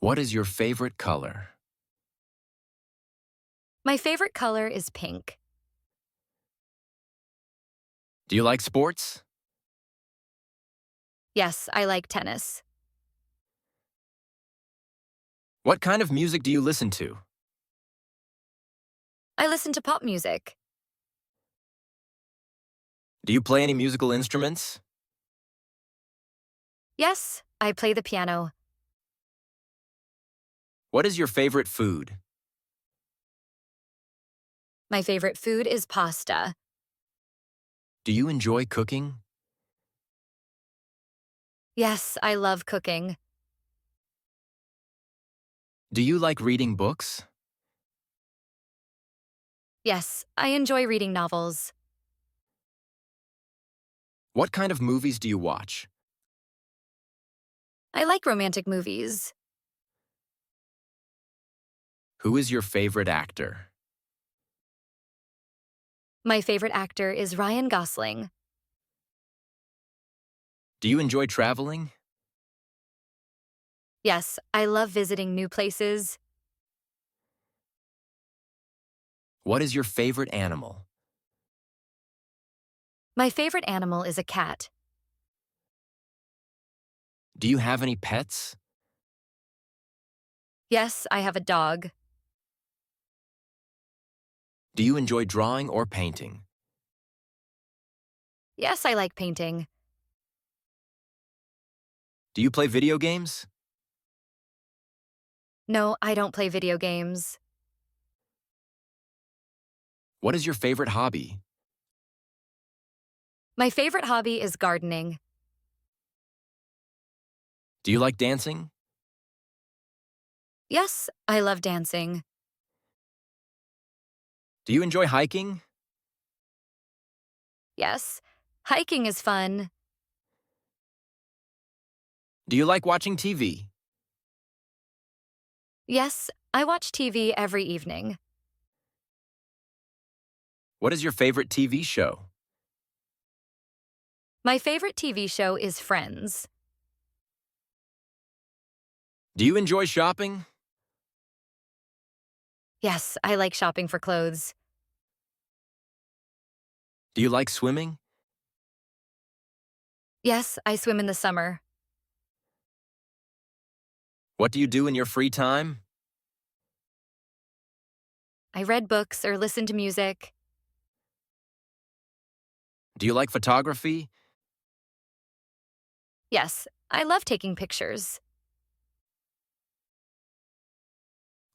What is your favorite color? My favorite color is pink. Do you like sports? Yes, I like tennis. What kind of music do you listen to? I listen to pop music. Do you play any musical instruments? Yes, I play the piano. What is your favorite food? My favorite food is pasta. Do you enjoy cooking? Yes, I love cooking. Do you like reading books? Yes, I enjoy reading novels. What kind of movies do you watch? I like romantic movies. Who is your favorite actor? My favorite actor is Ryan Gosling. Do you enjoy traveling? Yes, I love visiting new places. What is your favorite animal? My favorite animal is a cat. Do you have any pets? Yes, I have a dog. Do you enjoy drawing or painting? Yes, I like painting. Do you play video games? No, I don't play video games. What is your favorite hobby? My favorite hobby is gardening. Do you like dancing? Yes, I love dancing. Do you enjoy hiking? Yes, hiking is fun. Do you like watching TV? Yes, I watch TV every evening. What is your favorite TV show? My favorite TV show is Friends. Do you enjoy shopping? Yes, I like shopping for clothes. Do you like swimming? Yes, I swim in the summer. What do you do in your free time? I read books or listen to music. Do you like photography? Yes, I love taking pictures.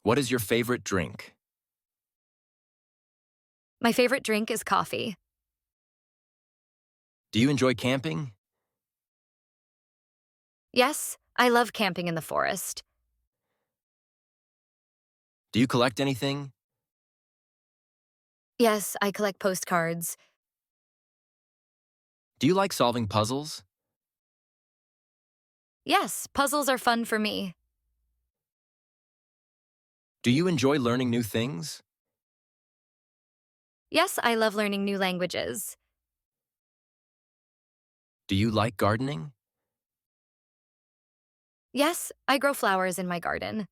What is your favorite drink? My favorite drink is coffee. Do you enjoy camping? Yes, I love camping in the forest. Do you collect anything? Yes, I collect postcards. Do you like solving puzzles? Yes, puzzles are fun for me. Do you enjoy learning new things? Yes, I love learning new languages. Do you like gardening? Yes, I grow flowers in my garden.